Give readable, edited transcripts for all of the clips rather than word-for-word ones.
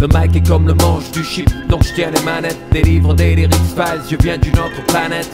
Le mic est comme le manche du chip, donc je tiens les manettes. Délivre des lyrics files, je viens d'une autre planète.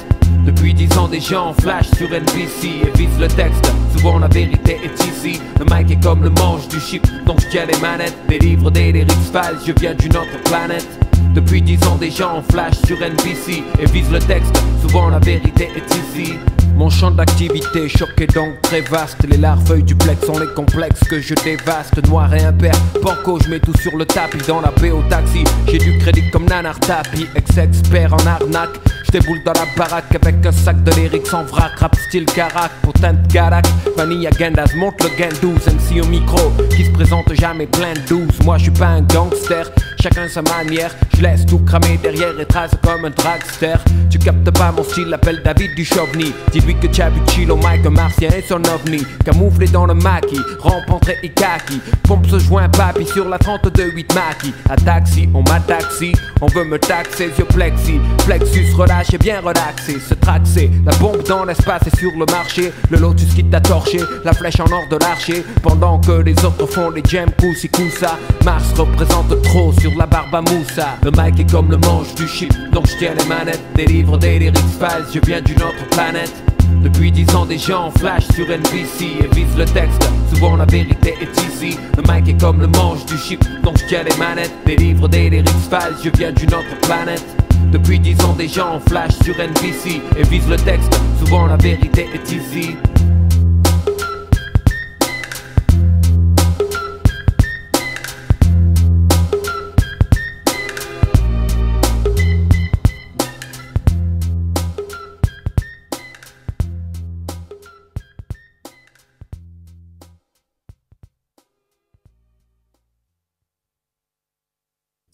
Depuis 10 ans des gens flash sur NBC et visent le texte, souvent la vérité est ici. Le mic est comme le manche du chip, donc je tiens les manettes. Délivre des lyrics files, je viens d'une autre planète. Depuis 10 ans des gens flash sur NBC et visent le texte, souvent la vérité est ici. Mon champ d'activité choqué donc très vaste. Les larves du plex sont les complexes que je dévaste. Noir et impair, banco, je mets tout sur le tapis. Dans la paix au taxi, j'ai du crédit comme Nanar Tapi. Ex-expert en arnaque, je déboule dans la baraque avec un sac de lyrics en vrac. Rap style Karak, potin de Garak. Vanilla Gendas, monte le gain 12. MC au micro, qui se présente jamais plein de 12. Moi je suis pas un gangster, chacun sa manière. Je laisse tout cramer derrière et trace comme un dragster. Tu captes pas mon style, appelle David du Chauvigny. Dis-lui que tu as vu chill au mic, un martien et son ovni. Camouflé dans le maquis, rampentré et kaki. Pompe ce joint papy sur la 32-8 maquis. À taxi, on m'a taxi, on veut me taxer, yeux plexi. Plexus relâché, bien relaxé. Ce track c'est la bombe dans l'espace et sur le marché. Le lotus qui t'a torché, la flèche en or de l'archer. Pendant que les autres font des jams coussi coussa. Mars représente trop sur la barbe à moussa. Le mic est comme le manche du chip, donc je tiens les manettes. Délivre des lyrics files, je viens d'une autre planète. Depuis 10 ans des gens flash sur NBC et visent le texte, souvent la vérité est ici. Le mic est comme le manche du chip, donc je tiens les manettes. Délivre des lyrics files, je viens d'une autre planète. Depuis 10 ans des gens flash sur NBC et visent le texte, souvent la vérité est ici.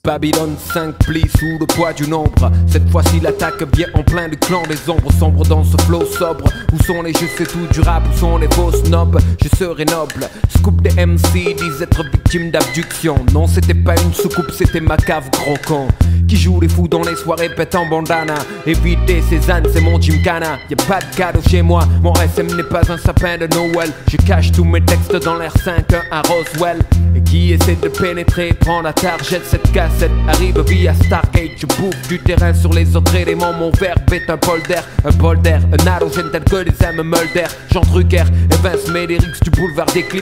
Babylone 5 plie sous le poids du nombre. Cette fois-ci l'attaque vient en plein du clan des ombres sombres dans ce flow sobre. Où sont les je sais tout du rap, où sont les faux snobs? Je serai noble. Scoop des MC disent être victime d'abduction. Non c'était pas une soucoupe, c'était ma cave gros con. Qui joue les fous dans les soirées pète en bandana. Éviter ces ânes, c'est mon gymkhana. Y'a pas de cadeau chez moi, mon SM n'est pas un sapin de Noël. Je cache tous mes textes dans l'R5 à Roswell. Et qui essaie de pénétrer, prend la target. Cette cassette arrive via Stargate. Je bouffe du terrain sur les autres éléments. Mon verbe est un polder, un halogène tel que les âmes Mulder. Jean Drucker, Evans, mes lyrics du boulevard des clips.